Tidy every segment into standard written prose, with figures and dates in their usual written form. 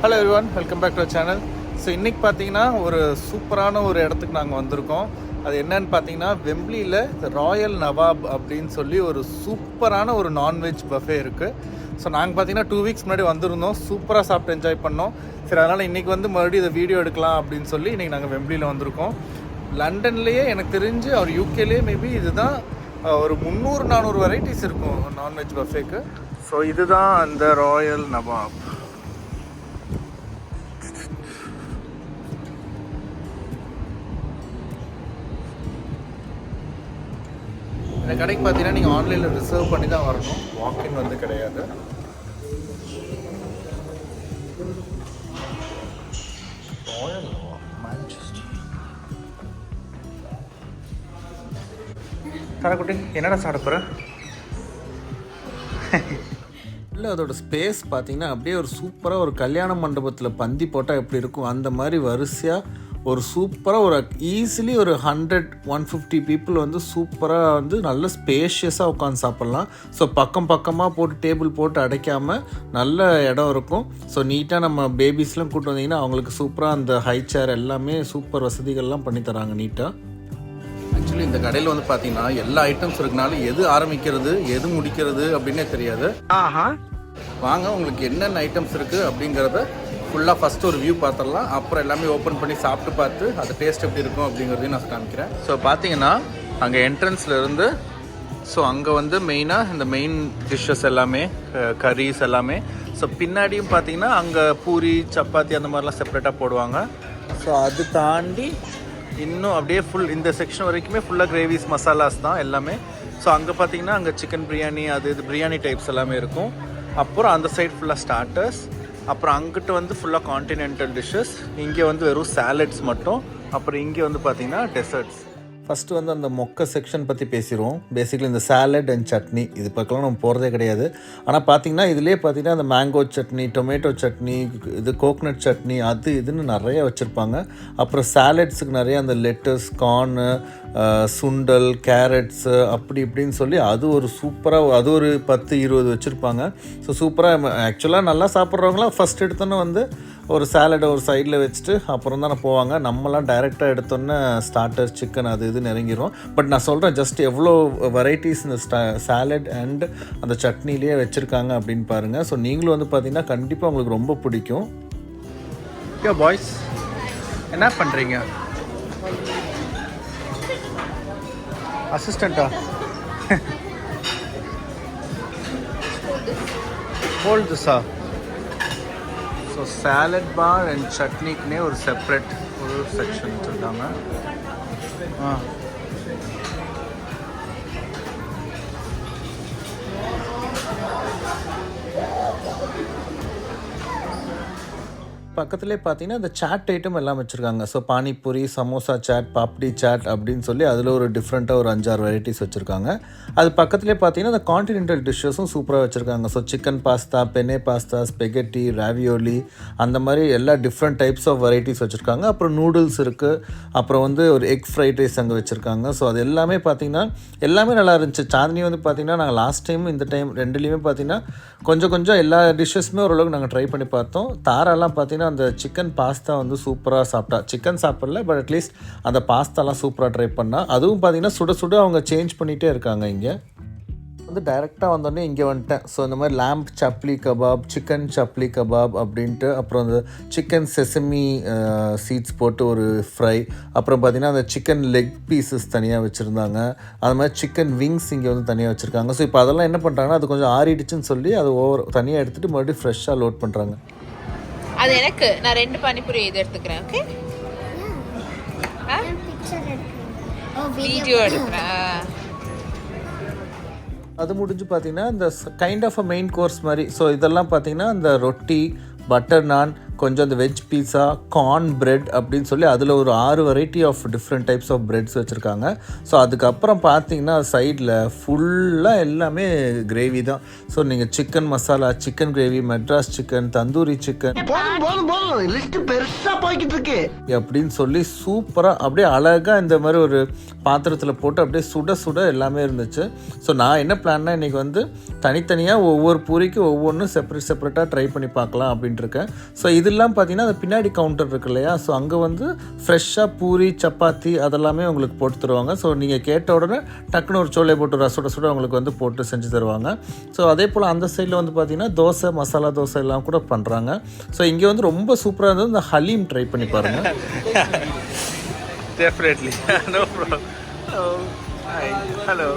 Hello everyone, welcome back to channel. So இன்றைக்கி பார்த்தீங்கன்னா ஒரு சூப்பரான ஒரு இடத்துக்கு நாங்கள் வந்திருக்கோம். அது என்னன்னு பார்த்தீங்கன்னா வெம்ப்ளியில் ராயல் நவாப் அப்படின்னு சொல்லி ஒரு சூப்பரான ஒரு நான்வெஜ் பஃபே இருக்குது. ஸோ நாங்கள் பார்த்தீங்கன்னா 2 வீக்ஸ் முன்னாடி வந்திருந்தோம், சூப்பராக சாப்பிட்டு என்ஜாய் பண்ணோம். சரி, அதனால் இன்றைக்கி மறுபடியும் இதை வீடியோ எடுக்கலாம் அப்படின்னு சொல்லி இன்றைக்கி நாங்கள் வெம்ப்ளியில் வந்திருக்கோம். லண்டன்லேயே எனக்கு தெரிஞ்சு அவர் யூகேலேயே மேபி இதுதான் ஒரு 300-400 வெரைட்டிஸ் இருக்கும் நான்வெஜ் பஃபேக்கு. ஸோ இதுதான் அந்த ராயல் நவாப். இந்த கடைக்கு பார்த்தீங்கன்னா நீங்கள் ஆன்லைனில் ரிசர்வ் பண்ணி தான் வரணும், வாக்கின் வந்து கிடையாது. ராயல் நவாப் மான்செஸ்டர். தரக்குட்டி என்னடா சாப்பிட போகிற? இல்லை, அதோட ஸ்பேஸ் பார்த்தீங்கன்னா அப்படியே ஒரு சூப்பராக ஒரு கல்யாண மண்டபத்தில் பந்தி போட்டால் எப்படி இருக்கும் அந்த மாதிரி வரிசையாக ஒரு சூப்பராக ஒரு ஈஸிலி ஒரு 100-150 பீப்புள் வந்து சூப்பராக வந்து நல்ல ஸ்பேஷியஸாக உட்காந்து சாப்பிட்லாம். ஸோ பக்கமாக போட்டு டேபிள் போட்டு அடைக்காமல் நல்ல இடம் இருக்கும். ஸோ நீட்டாக நம்ம பேபிஸ்லாம் கூப்பிட்டு வந்தீங்கன்னா அவங்களுக்கு சூப்பராக அந்த ஹை சேர் எல்லாமே சூப்பர் வசதிகள்லாம் பண்ணி தராங்க நீட்டாக. ஆக்சுவலி இந்த கடையில் வந்து பார்த்தீங்கன்னா எல்லா ஐட்டம்ஸ் இருக்கனால எது ஆரம்பிக்கிறது எது முடிக்கிறது அப்படின்னே தெரியாது. வாங்க, உங்களுக்கு என்னென்ன ஐட்டம்ஸ் இருக்குது அப்படிங்கிறத ஃபுல்லாக ஃபஸ்ட்டு ஒரு வியூ பார்த்துடலாம். அப்புறம் எல்லாமே ஓப்பன் பண்ணி சாப்பிட்டு பார்த்து அது டேஸ்ட் எப்படி இருக்கும் அப்படிங்கிறதையும் நான் காமிக்கிறேன். ஸோ பார்த்தீங்கன்னா அங்கே என்ட்ரன்ஸில் இருந்து ஸோ அங்கே வந்து மெயினாக இந்த மெயின் டிஷ்ஷஸ் எல்லாமே கரீஸ் எல்லாமே. ஸோ பின்னாடியும் பார்த்தீங்கன்னா அங்கே பூரி சப்பாத்தி அந்த மாதிரிலாம் செப்பரேட்டாக போடுவாங்க. ஸோ அது தாண்டி இன்னும் அப்படியே ஃபுல் இந்த செக்ஷன் வரைக்குமே ஃபுல்லாக கிரேவிஸ் மசாலாஸ் தான் எல்லாமே. ஸோ அங்கே பார்த்தீங்கன்னா அங்கே சிக்கன் பிரியாணி இது பிரியாணி டைப்ஸ் எல்லாமே இருக்கும். அப்புறம் அந்த சைட் ஃபுல்லாக ஸ்டார்டர்ஸ், அப்புறம் அங்கிட்ட வந்து ஃபுல்லாக கான்டினென்டல் டிஷ்ஷஸ், இங்கே வந்து வெறும் சாலட்ஸ் மட்டும், அப்புறம் இங்கே வந்து பார்த்திங்கன்னா டெசர்ட்ஸ். ஃபஸ்ட்டு வந்து அந்த மொக்க செக்ஷன் பற்றி பேசிடுவோம். பேசிக்கலி இந்த சாலட் அண்ட் சட்னி இது பக்கம்லாம் நம்ம போகிறதே கிடையாது. ஆனால் பார்த்திங்கன்னா இதிலே பார்த்திங்கன்னா அந்த மேங்கோ சட்னி, டொமேட்டோ சட்னி, இது கோக்னட் சட்னி, அது இதுன்னு நிறைய வச்சுருப்பாங்க. அப்புறம் சாலட்ஸுக்கு நிறைய அந்த லெட்டஸ், கார்னு, சுண்டல், கேரட்ஸு அப்படி இப்படின்னு சொல்லி அது ஒரு சூப்பராக அது ஒரு 10-20 வச்சுருப்பாங்க. ஸோ சூப்பராக ஆக்சுவலாக நல்லா சாப்பிட்றவங்களாம் ஃபஸ்ட் எடுத்தோன்னே வந்து ஒரு சாலடை ஒரு சைடில் வச்சுட்டு அப்புறம் தானே போவாங்க. நம்மலாம் டைரெக்டாக எடுத்தோன்னே ஸ்டார்டர் சிக்கன் அது இது இறங்கிடும். பட் நான் சொல்கிறேன் ஜஸ்ட் எவ்வளோ வெரைட்டிஸ் இந்த சாலட் அண்ட் அந்த சட்னிலேயே வச்சுருக்காங்க அப்படின்னு பாருங்கள். ஸோ நீங்களும் வந்து பார்த்தீங்கன்னா கண்டிப்பாக உங்களுக்கு ரொம்ப பிடிக்கும். ஓகே பாய்ஸ், என்ன பண்ணுறீங்க? அசிஸ்டண்ட்டா? ஹோல்ட் திஸா? ஸோ சாலட் பார் அண்ட் சட்னிக்குனே ஒரு செப்ரேட் ஒரு செக்ஷன் வச்சுருக்காங்க. பக்கத்துலேயே பார்த்தீங்கன்னா இந்த சாட் ஐட்டம் எல்லாம் வச்சுருக்காங்க. ஸோ பானிபூரி, சமோசா சாட், பாப்டி சாட் அப்படின்னு சொல்லி அதில் ஒரு டிஃப்ரெண்ட்டாக ஒரு 5-6 வெரைட்டிஸ் வச்சுருக்காங்க. அது பக்கத்துலேயே பார்த்தீங்கன்னா இந்த கான்டினென்டல் டிஷ்ஷஸும் சூப்பராக வச்சுருக்காங்க. So chicken pasta, penne pasta, spaghetti, ravioli அந்த மாதிரி எல்லா டிஃப்ரெண்ட் டைப்ஸ் ஆஃப் வெரைட்டிஸ் வச்சுருக்காங்க. அப்புறம் நூடுல்ஸ் இருக்குது. அப்புறம் வந்து ஒரு எக் ஃப்ரைட் ரைஸ் அங்கே வச்சுருக்காங்க. ஸோ அது எல்லாமே பார்த்திங்கன்னா எல்லாமே நல்லா இருந்துச்சு. சாந்தினி வந்து பார்த்திங்கன்னா நாங்கள் லாஸ்ட் டைம் இந்த டைம் ரெண்டுலேயுமே பார்த்திங்கன்னா கொஞ்சம் எல்லா டிஷ்ஷஸுமே ஓரளவுக்கு நாங்கள் ட்ரை பண்ணி பார்த்தோம். தாராலாம் பார்த்திங்கன்னா அந்த சிக்கன் பாஸ்தா வந்து சூப்பராக சாப்பிட்டா. சிக்கன் சாப்பிடல, பட் அட்லீஸ்ட் அந்த பாஸ்தாலாம் சூப்பராக ட்ரை பண்ணால். அதுவும் பார்த்திங்கன்னா சுட சுட அவங்க சேஞ்ச் பண்ணிகிட்டே இருக்காங்க. இங்கே வந்து டைரெக்டாக வந்தோடனே இங்கே வந்துட்டேன். ஸோ இந்த மாதிரி லேம்ப் சப்லி கபாப், சிக்கன் சப்லி கபாப் அப்படின்ட்டு, அப்புறம் அந்த சிக்கன் செசமி சீட்ஸ் போட்டு ஒரு ஃப்ரை, அப்புறம் பார்த்திங்கன்னா அந்த சிக்கன் லெக் பீசஸ் தனியாக வச்சுருந்தாங்க. அது மாதிரி சிக்கன் விங்ஸ் இங்கே வந்து தனியாக வச்சுருக்காங்க. ஸோ இப்போ அதெல்லாம் என்ன பண்ணுறாங்கன்னா அது கொஞ்சம் ஆறிடுச்சுன்னு சொல்லி அது தனியாக எடுத்துகிட்டு மறுபடியும் ஃப்ரெஷ்ஷாக லோட் பண்ணுறாங்க. அது எனக்கு நான் 2 பானிபூரி இது எடுத்துக்கிறேன். ஓகே, வீடியோ எடுக்கிறேன். அது முடிஞ்சு பார்த்தீங்கன்னா இந்த kind of a main course மாதிரி. ஸோ இதெல்லாம் பார்த்தீங்கன்னா இந்த ரொட்டி, பட்டர் நான், கொஞ்சம் அந்த வெஜ் பீஸா, கார்ன் பிரெட் அப்படின்னு சொல்லி அதில் ஒரு 6 variety of different types of breads வச்சுருக்காங்க. ஸோ அதுக்கப்புறம் பார்த்தீங்கன்னா சைடில் ஃபுல்லாக எல்லாமே கிரேவி தான். ஸோ நீங்கள் chicken masala, chicken gravy, Madras chicken, tandoori chicken அப்படின்னு சொல்லி சூப்பராக அப்படியே அழகாக இந்த மாதிரி ஒரு பாத்திரத்தில் போட்டு அப்படியே சுட சுட எல்லாமே இருந்துச்சு. ஸோ நான் என்ன பிளான்னா இன்றைக்கி வந்து தனித்தனியாக ஒவ்வொரு பூரிக்கு ஒவ்வொன்றும் செப்பரேட்டாக ட்ரை பண்ணி பார்க்கலாம் அப்படின்ட்டு இருக்கேன். ஸோ இதெல்லாம் பார்த்தீங்கன்னா அது பின்னாடி கவுண்டர் இருக்கு இல்லையா, ஸோ அங்கே வந்து ஃப்ரெஷ்ஷாக பூரி சப்பாத்தி அதெல்லாமே உங்களுக்கு போட்டு தருவாங்க. ஸோ நீங்கள் கேட்ட உடனே டக்குன்னு ஒரு சோலை போட்டு சுட உங்களுக்கு வந்து போட்டு செஞ்சு தருவாங்க. ஸோ அதே போல் அந்த சைடில் வந்து பார்த்தீங்கன்னா தோசை மசாலா தோசை எல்லாம் கூட பண்ணுறாங்க. ஸோ இங்கே வந்து ரொம்ப சூப்பராக இருந்தது. இந்த ஹலீம் ட்ரை பண்ணி பாருங்கள். Definitely. No problem. Oh, hi. Hello.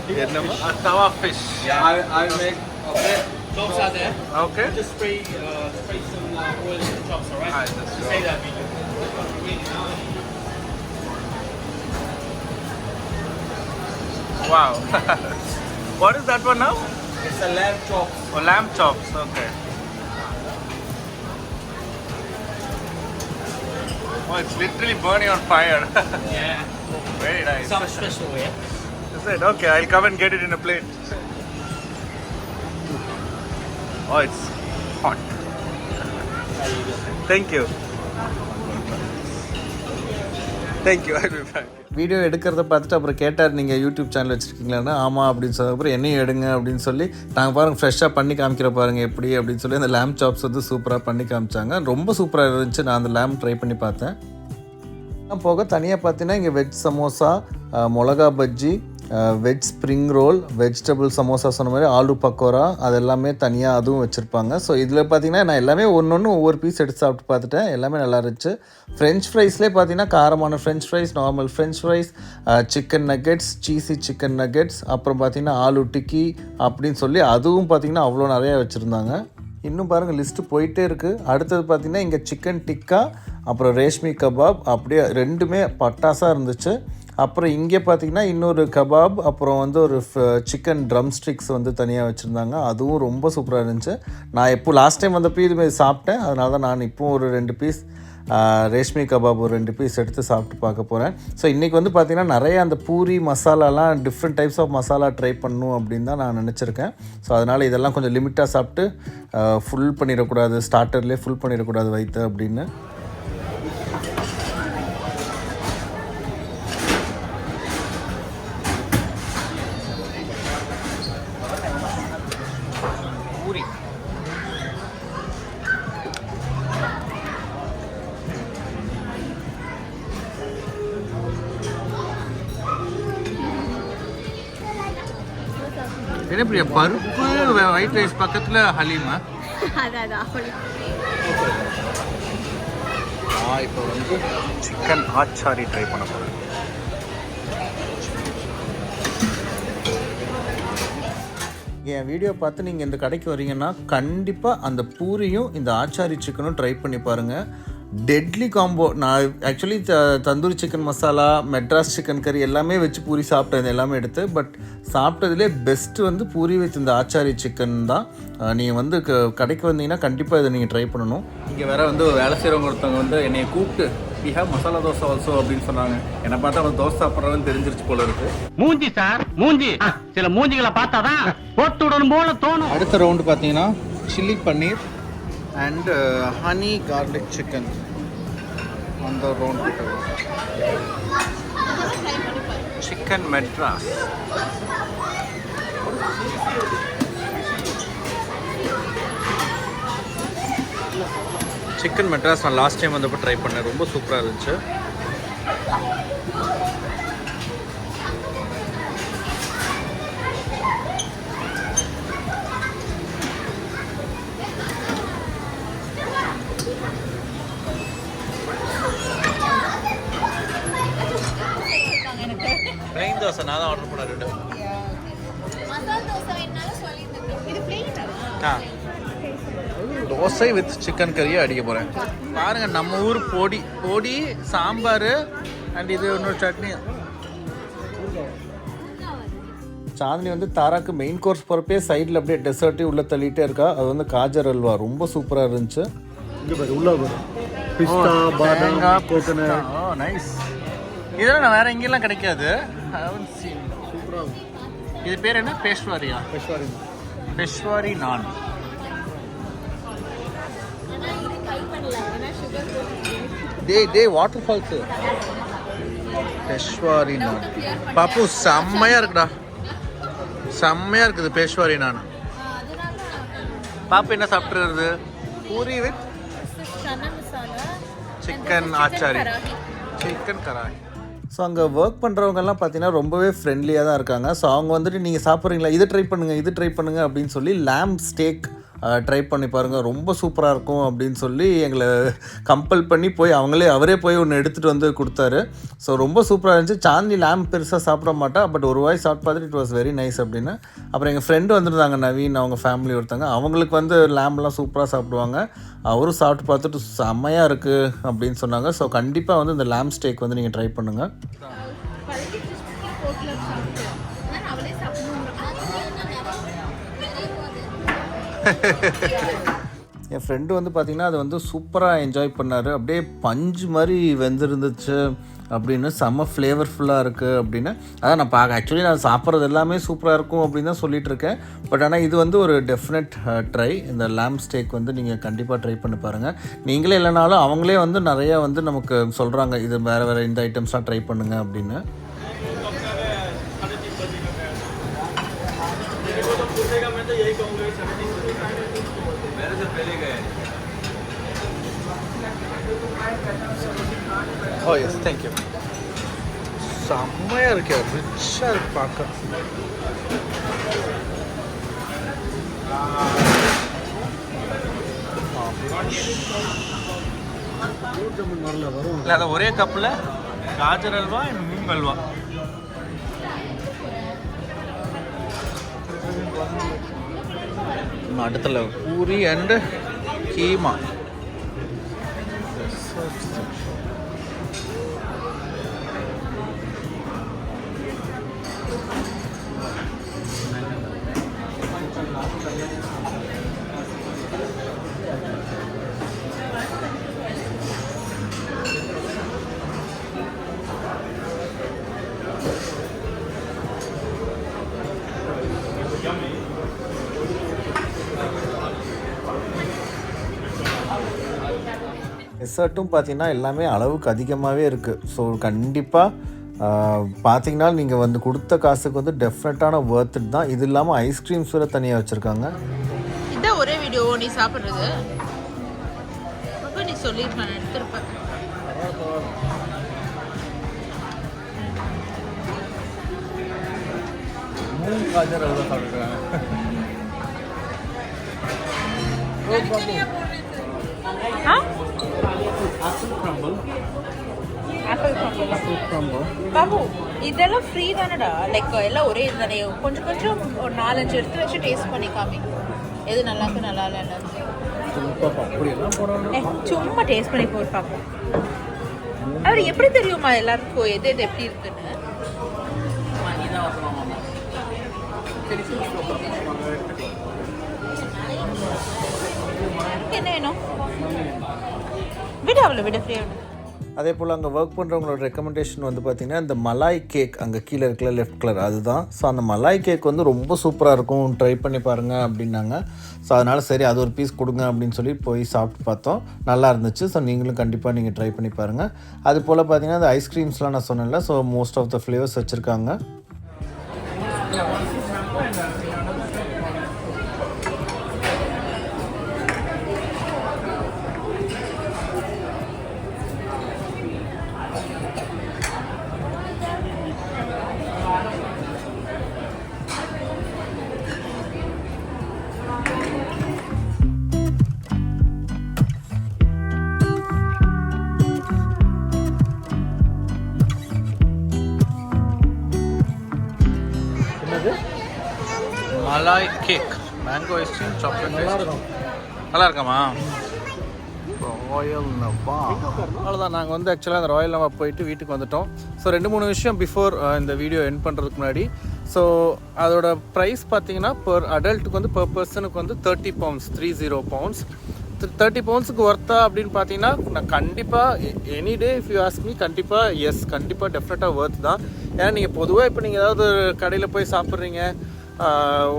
Vietnam. Tawa fish. Yeah, I make. Okay. Chops are there. Okay. Just spray some oil in the chops, alright? Alright, that's Say that video. Wow. What is that one now? It's a lamb chop. Oh, lamb chops. Okay. Oh, it's literally burning on fire. Yeah. Very nice. Some special way. Is it? Okay, I'll come and get it in a plate. Oh, it's hot. Thank you. Thank you. I'll be back. Video எடுக்கிறத பார்த்துட்டு அப்புறம் கேட்டார், நீங்கள் YouTube channel வச்சுருக்கீங்களான்னு. ஆமாம் அப்படின்னு சொன்னதுக்கப்புறம் என்னையும் எடுங்க அப்படின்னு சொல்லி நாங்கள் பாருங்கள் ஃப்ரெஷ்ஷாக பண்ணி காமிக்கிற பாருங்கள் எப்படி அப்படின்னு சொல்லி அந்த லேம்ப் சாப்ஸ் வந்து சூப்பராக பண்ணி காமிச்சாங்க. ரொம்ப சூப்பராக இருந்துச்சு. நான் அந்த லேம்ப் ட்ரை பண்ணி பார்த்தேன். போக தனியாக பார்த்தீங்கன்னா இங்கே வெஜ் சமோசா, மிளகா bajji, veg spring roll, vegetable samosa சொன்ன மாதிரி ஆலு பக்கோடா அது எல்லாமே தனியாக அதுவும் வச்சுருப்பாங்க. ஸோ இதில் பார்த்தீங்கன்னா நான் எல்லாமே ஒன்று ஒவ்வொரு பீஸ் எடுத்து சாப்பிட்டு பார்த்துட்டேன். எல்லாமே நல்லா இருந்துச்சு. ஃப்ரெஞ்ச் ஃப்ரைஸ்லேயே பார்த்தீங்கன்னா காரமான French fries, normal French fries, chicken nuggets, cheesy chicken nuggets, அப்புறம் பார்த்தீங்கன்னா ஆலு டிக்கி அப்படின்னு சொல்லி அதுவும் பார்த்தீங்கன்னா அவ்வளோ நிறையா வச்சுருந்தாங்க. இன்னும் பாருங்கள் லிஸ்ட்டு போயிட்டே இருக்குது. அடுத்தது பார்த்திங்கன்னா இங்கே சிக்கன் டிக்கா, அப்புறம் ரேஷ்மி கபாப், அப்படியே ரெண்டுமே பட்டாசாக இருந்துச்சு. அப்புறம் இங்கே பார்த்திங்கன்னா இன்னொரு கபாப், அப்புறம் வந்து ஒரு சிக்கன் ட்ரம் ஸ்டிக்ஸ் வந்து தனியாக வச்சுருந்தாங்க. அதுவும் ரொம்ப சூப்பராக இருந்துச்சு. நான் எப்போ லாஸ்ட் டைம் வந்தப்போ இதுமாரி சாப்பிட்டேன். அதனால தான் நான் இப்போது ஒரு 2 பீஸ் ரேஷ்மி கபாப் ஒரு 2 பீஸ் எடுத்து சாப்பிட்டு பார்க்க போகிறேன். ஸோ இன்றைக்கி வந்து பார்த்திங்கன்னா நிறைய அந்த பூரி மசாலாலாம் different types of masala try பண்ணணும் அப்படின்னு தான் நான் நினச்சிருக்கேன். ஸோ அதனால் இதெல்லாம் கொஞ்சம் லிமிட்டாக சாப்பிட்டு ஃபுல் பண்ணிடக்கூடாது, ஸ்டார்டர்லேயே ஃபுல் பண்ணிடக்கூடாது வயிற்று அப்படின்னு. என்ன பிரியா, பருப்பு ஒயிட் ரைஸ் பக்கத்தில் ஹலீமா? இப்போ வந்து சிக்கன் ஆச்சாரி ட்ரை பண்ண போகிறேன். என் வீடியோ பார்த்து நீங்கள் இந்த கடைக்கு வரீங்கன்னா கண்டிப்பாக அந்த பூரியும் இந்த ஆச்சாரி சிக்கனும் ட்ரை பண்ணி பாருங்கள். Deadly combo. நான் actually tandoori chicken masala, Madras chicken curry எல்லாமே வச்சு பூரி சாப்பிட்டேன், எல்லாமே எடுத்து. பட் சாப்பிட்டதுலே பெஸ்ட்டு வந்து பூரி வித் இந்த ஆச்சாரி சிக்கன் தான். நீங்கள் வந்து கடைக்கு வந்தீங்கன்னா கண்டிப்பாக இதை நீங்கள் ட்ரை பண்ணணும். இங்கே வேற வந்து வேலை செய்கிறவங்க ஒருத்தவங்க வந்து என்னை கூப்பிட்டு we have masala dosa also அப்படின்னு சொன்னாங்க. என்னை பார்த்தா அவன் தோசை சாப்பிட்றவன்னு தெரிஞ்சிருச்சு போல இருக்கு. மூஞ்சி சார், மூஞ்சி. சில மூஞ்சிகளை பார்த்தாதான் போட்டு விடணும் போல தோணும். அடுத்த ரவுண்டு பார்த்தீங்கன்னா chilli paneer and honey garlic chicken அந்த round. Chicken Madras. Chicken Madras நான் லாஸ்ட் டைம் வந்தப்போ ட்ரை பண்ணேன், ரொம்ப சூப்பராக இருந்துச்சு. பிளைன் தோசை நான் தான் ஆர்டர் பண்ண 2. தோசை வித் சிக்கன் கறியை அடிக்க போகிறேன். பாருங்கள், நம்ம ஊர் பொடி சாம்பார் அண்ட் இது இன்னொரு சட்னி. சாந்தினி வந்து தாராக்கு மெயின் கோர்ஸ் போகிறப்பே சைடில் அப்படியே டெசர்ட்டே உள்ளே தள்ளிகிட்டே இருக்கா. அது வந்து காஜர் அல்வா ரொம்ப சூப்பராக இருந்துச்சு. நைஸ். இதெல்லாம் நான் வேறு எங்கேயெல்லாம் கிடைக்காது. இது பேர் என்ன? பேஷ்வாரியா? பேஷ்வாரி நான். டேய் வாட்டர் ஃபால்ஸு பேஷ்வாரி நான் பாப்பு செம்மையாக இருக்குடா, செம்மையாக இருக்குது பேஷ்வாரி நான். பாப்பு என்ன சாப்பிட்றது? Puri with chicken achari, chicken karahi. So அங்கே ஒர்க் பண்ணுறவங்கெல்லாம் பார்த்தீங்கன்னா ரொம்பவே ஃப்ரெண்ட்லியாக தான் இருக்காங்க. ஸோ அவங்க வந்துட்டு நீங்கள் சாப்பிட்றீங்களா, இது ட்ரை பண்ணுங்கள் அப்படின்னு சொல்லி லேம்ப் ஸ்டேக் ட்ரை பண்ணி பாருங்கள், ரொம்ப சூப்பராக இருக்கும் அப்படின்னு சொல்லி எங்களை கம்பல் பண்ணி போய் அவரே போய் ஒன்று எடுத்துகிட்டு வந்து கொடுத்தாரு. ஸோ ரொம்ப சூப்பராக இருந்துச்சு. சாந்தி லேம்ப் பெருசாக சாப்பிட மாட்டா, பட் ஒரு வாய் சாப்பிட்டு பார்த்துட்டு இட் வாஸ் வெரி நைஸ் அப்படின்னு. அப்புறம் எங்கள் ஃப்ரெண்டு வந்துருந்தாங்க நவீன், அவங்க ஃபேமிலி ஒருத்தங்க, அவங்களுக்கு வந்து லேம்ப்லாம் சூப்பராக சாப்பிடுவாங்க. அவரும் சாப்பிட்டு பார்த்துட்டு செம்மையாக இருக்குது அப்படின்னு சொன்னாங்க. ஸோ கண்டிப்பாக வந்து இந்த லேம்ப் ஸ்டேக் வந்து நீங்கள் ட்ரை பண்ணுங்கள். என் ஃப்ரெண்டு வந்து பார்த்திங்கன்னா அது வந்து சூப்பராக என்ஜாய் பண்ணார். அப்படியே பஞ்சு மாதிரி வெந்திருந்துச்சு அப்படின்னு, செம்ம ஃப்ளேவர்ஃபுல்லாக இருக்குது அப்படின்னு. அதான் நான் ஆக்சுவலி நான் சாப்பிட்றது எல்லாமே சூப்பராக இருக்கும் அப்படின்னு தான் சொல்லிகிட்டு இருக்கேன். பட் ஆனால் இது வந்து ஒரு டெஃபினட் ட்ரை. இந்த லேம்ப் ஸ்டேக் வந்து நீங்கள் கண்டிப்பாக ட்ரை பண்ணி பாருங்கள். நீங்களே இல்லைனாலும் அவங்களே வந்து நிறையா வந்து நமக்கு சொல்கிறாங்க, இது வேறு இந்த ஐட்டம்ஸ்லாம் ட்ரை பண்ணுங்கள் அப்படின்னு. ஓ எஸ், தேங்க்யூ. செம்மையாக இருக்கு, ரிச்சாக இருக்கு பார்க்க. இல்லை, அதை ஒரே கப்பில் காஜர் அல்வா அண்ட் மூங் அல்வா. அடுத்தல பூரி அண்ட் கீமா. டெசர்ட்டும் பார்த்திங்கன்னா எல்லாமே அளவுக்கு அதிகமாகவே இருக்குது. ஸோ கண்டிப்பாக பார்த்திங்கன்னா நீங்கள் வந்து கொடுத்த காசுக்கு வந்து டெஃபினட்டான ஒர்த் இட் தான். இது இல்லாமல் ஐஸ்கிரீம்ஸ் வேறு தனியாக வச்சுருக்காங்க. இதான் ஒரே வீடியோ நீ சாப்பிட்றது அப்போ நீ சொல்லியிருப்பேன், நான் எடுத்துருப்பேன். மூணு காஜர் அல்வா சாப்பிட்ருக்காங்க. பாபு இதெல்லாம் ஃப்ரீ தானடா, லைக் எல்லாம் ஒரே இது தானே. கொஞ்சம் கொஞ்சம் ஒரு 4-5 எடுத்து வச்சு டேஸ்ட் பண்ணி காமி, எது நல்லா இருக்கு நல்லா இல்லை. சும்மா டேஸ்ட் பண்ணி போட்டு பார்ப்போம். அவர் எப்படி தெரியுமா எல்லாருக்கும் எது எது எப்படி இருக்குன்னு? என்ன வேணும் விட, அவ்வளோ விட ஃப்ரீயாக. அதே போல் அங்கே ஒர்க் பண்ணுறவங்களோட ரெக்கமெண்டேஷன் வந்து பார்த்திங்கன்னா இந்த மலாய் கேக் அங்கே கீழே இருக்கல லெஃப்ட் கலர் அதுதான். ஸோ அந்த மலாய் கேக் வந்து ரொம்ப சூப்பராக இருக்கும், ட்ரை பண்ணி பாருங்கள் அப்படின்னாங்க. ஸோ அதனால் சரி அது ஒரு பீஸ் கொடுங்க அப்படின்னு சொல்லி போய் சாப்பிட்டு பார்த்தோம், நல்லா இருந்துச்சு. ஸோ நீங்களும் கண்டிப்பாக நீங்கள் ட்ரை பண்ணி பாருங்கள். அது போல் பார்த்திங்கன்னா அந்த ஐஸ்கிரீம்ஸ்லாம் நான் சொன்னேன்ல, so most of the flavours வச்சுருக்காங்க. Malai cake, mango ice cream, chocolate ice cream. நல்லா இருக்காமா? ராயல் நவா. அவ்வளோதான், நாங்கள் வந்து ஆக்சுவலாக அந்த ராயல் நவா போயிட்டு வீட்டுக்கு வந்துட்டோம். ஸோ 2-3 விஷயம் பிஃபோர் இந்த வீடியோ எண்ட் பண்ணுறதுக்கு முன்னாடி. ஸோ அதோட ப்ரைஸ் பார்த்தீங்கன்னா பர் அடல்ட்டுக்கு வந்து பர் பர்சனுக்கு வந்து 30 pounds, 30 pounds. 30 poundsக்கு ஒர்த்தா அப்படின்னு பார்த்தீங்கன்னா நான் கண்டிப்பாக any day if you ask me கண்டிப்பாக எஸ், கண்டிப்பாக டெஃபினட்டாக ஒர்த் தான். ஏன்னா நீங்கள் பொதுவாக இப்போ நீங்கள் ஏதாவது கடையில் போய் சாப்பிட்றீங்க,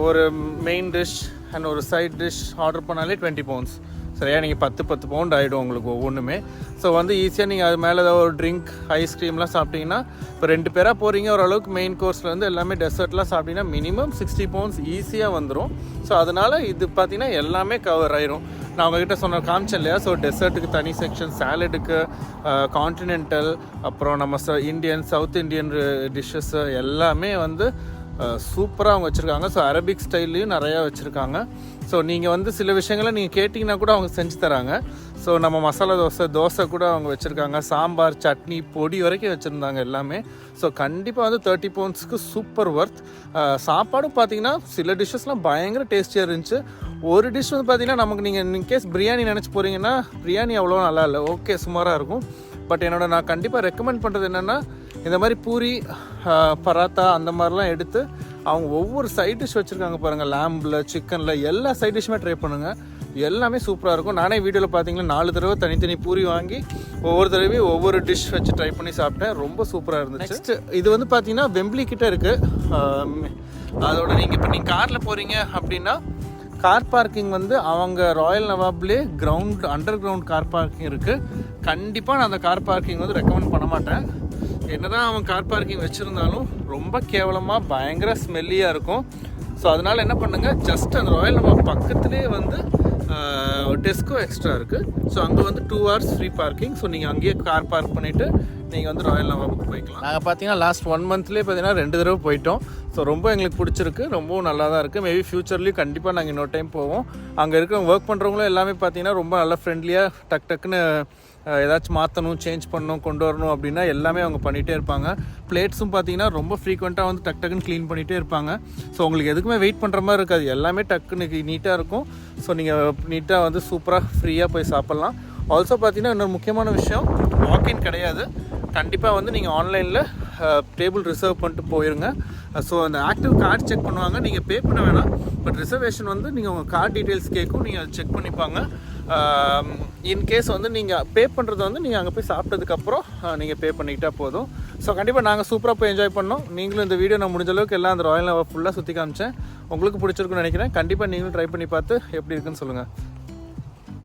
ஒரு மெயின் டிஷ் அண்ட் ஒரு சைட் டிஷ் ஆர்டர் பண்ணாலே 20 pounds. சரியா. நீங்கள் 10 பவுண்ட் ஆகிடும் உங்களுக்கு ஒவ்வொன்றுமே. ஸோ வந்து ஈஸியாக நீங்கள் அது மேலே ஏதாவது ஒரு ட்ரிங்க் ஐஸ்கிரீம்லாம் சாப்பிட்டீங்கன்னா, இப்போ 2 பேராக போகிறீங்க, ஓரளவுக்கு மெயின் கோர்ஸில் வந்து எல்லாமே டெசர்ட்லாம் சாப்பிட்டீங்கன்னா மினிமம் 60 பவுண்ட்ஸ் ஈஸியாக வந்துடும். ஸோ அதனால் இது பார்த்தீங்கன்னா எல்லாமே கவர் ஆயிரும். நான் உங்ககிட்ட காமிச்சேன் இல்லையா. ஸோ டெசர்ட்டுக்கு தனி செக்ஷன், சாலடுக்கு கான்டினென்டல், அப்புறம் நம்ம இந்தியன் சவுத் இந்தியன் டிஷ்ஷஸ்ஸு எல்லாமே வந்து சூப்பராக அவங்க வச்சுருக்காங்க. ஸோ அரபிக் ஸ்டைல்லையும் நிறையா வச்சுருக்காங்க. ஸோ நீங்கள் வந்து சில விஷயங்களை நீங்கள் கேட்டிங்கன்னா கூட அவங்க செஞ்சு தராங்க. ஸோ நம்ம மசாலா தோசை கூட அவங்க வச்சுருக்காங்க. சாம்பார், சட்னி, பொடி வரைக்கும் வச்சுருந்தாங்க எல்லாமே. ஸோ கண்டிப்பாக வந்து 30 பவுண்ட்ஸ்க்கு சூப்பர் ஒர்த். சாப்பாடும் பார்த்தீங்கன்னா சில டிஷ்ஷஸ்லாம் பயங்கர டேஸ்டியாக இருந்துச்சு. ஒரு டிஷ் வந்து பார்த்தீங்கன்னா நமக்கு நீங்கள் இன்கேஸ் பிரியாணி நினச்சி போகிறீங்கன்னா பிரியாணி அவ்வளோ நல்லா இல்லை, ஓகே சுமாராக இருக்கும். பட் நான் கண்டிப்பாக ரெக்கமெண்ட் பண்ணுறது என்னென்னா, இந்த மாதிரி பூரி, பராத்தா அந்த மாதிரிலாம் எடுத்து அவங்க ஒவ்வொரு சைட் டிஷ் வச்சுருக்காங்க பாருங்கள். லேம்பில், சிக்கனில் எல்லா சைட் டிஷ்ஷுமே ட்ரை பண்ணுங்கள். எல்லாமே சூப்பராக இருக்கும். நானே வீடியோவில் பார்த்தீங்கன்னா 4 தடவை தனித்தனி பூரி வாங்கி ஒவ்வொரு தடவையும் ஒவ்வொரு டிஷ் வச்சு ட்ரை பண்ணி சாப்பிட்டேன். ரொம்ப சூப்பராக இருந்துச்சு. நெக்ஸ்ட் இது வந்து பார்த்தீங்கன்னா வெம்பிளி கிட்ட இருக்குது. அதோட நீங்கள் காரில் போகிறீங்க அப்படின்னா கார் பார்க்கிங் வந்து அவங்க ராயல் நவாப்லேயே அண்டர் கிரவுண்ட் கார் பார்க்கிங் இருக்குது. கண்டிப்பாக நான் அந்த கார் பார்க்கிங் வந்து ரெக்கமெண்ட் பண்ண மாட்டேன். என்னதான் அவன் கார் பார்க்கிங் வச்சுருந்தாலும் ரொம்ப கேவலமாக பயங்கர ஸ்மெல்லியாக இருக்கும். ஸோ அதனால் என்ன பண்ணுங்கள், ஜஸ்ட் அந்த ராயல் நவாப் பக்கத்துலேயே வந்து டெஸ்கோ எக்ஸ்ட்ரா இருக்குது. ஸோ அங்கே வந்து 2 hours ஃப்ரீ பார்க்கிங். ஸோ நீங்கள் அங்கேயே கார் பார்க் பண்ணிவிட்டு நீங்கள் வந்து ராயல் நவாபுக்கு போய்க்கலாம். நாங்கள் பார்த்தீங்கன்னா லாஸ்ட் 1 monthலேயே பார்த்தீங்கன்னா 2 தடவை போயிட்டோம். ஸோ ரொம்ப எங்களுக்கு பிடிச்சிருக்கு, ரொம்பவும் நல்லா தான் இருக்குது. மேபி ஃப்யூச்சர்லேயும் கண்டிப்பாக நாங்கள் இன்னொரு டைம் போவோம். அங்கே இருக்கிறவங்க ஒர்க் பண்ணுறவங்களும் எல்லாமே பார்த்தீங்கன்னா ரொம்ப நல்லா ஃப்ரெண்ட்லியாக டக்குன்னு ஏதாச்சும் மாற்றணும், சேஞ்ச் பண்ணணும், கொண்டு வரணும் அப்படின்னா எல்லாமே அவங்க பண்ணிகிட்டே இருப்பாங்க. பிளேட்ஸும் பார்த்தீங்கன்னா ரொம்ப ஃப்ரீக்வெண்ட்டாக வந்து டக்குன்னு க்ளீன் பண்ணிகிட்டே இருப்பாங்க. ஸோ உங்களுக்கு எதுக்குமே வெயிட் பண்ணுற மாதிரி இருக்காது, எல்லாமே டக்குன்னு நீட்டாக இருக்கும். ஸோ நீங்கள் நீட்டாக வந்து சூப்பராக ஃப்ரீயாக போய் சாப்பிட்லாம். ஆல்சோ பார்த்தீங்கன்னா இன்னொரு முக்கியமான விஷயம், வாக்கின் கிடையாது. கண்டிப்பாக வந்து நீங்கள் ஆன்லைனில் டேபிள் ரிசர்வ் பண்ணிட்டு போயிருங்க. ஸோ அந்த ஆக்டிவ் கார்டு செக் பண்ணுவாங்க, நீங்கள் பே பண்ண வேணாம். பட் ரிசர்வேஷன் வந்து நீங்கள் உங்கள் கார்டு டீட்டெயில்ஸ் கேட்கும், நீங்கள் அதை செக் பண்ணிப்பாங்க. இன்கேஸ் வந்து நீங்கள் பே பண்ணுறது வந்து நீங்கள் அங்கே போய் சாப்பிட்டதுக்கப்புறம் நீங்கள் பே பண்ணிக்கிட்டா போதும். ஸோ கண்டிப்பாக நாங்கள் சூப்பராக போய் என்ஜாய் பண்ணோம். நீங்களும் இந்த வீடியோ நான் முடிஞ்ச அளவுக்கு எல்லாம் அந்த ராயல் நவாப் ஃபுல்லாக சுற்றி காமிச்சேன். உங்களுக்கு பிடிச்சிருக்குன்னு நினைக்கிறேன். கண்டிப்பாக நீங்களும் ட்ரை பண்ணி பார்த்து எப்படி இருக்குன்னு சொல்லுங்கள்.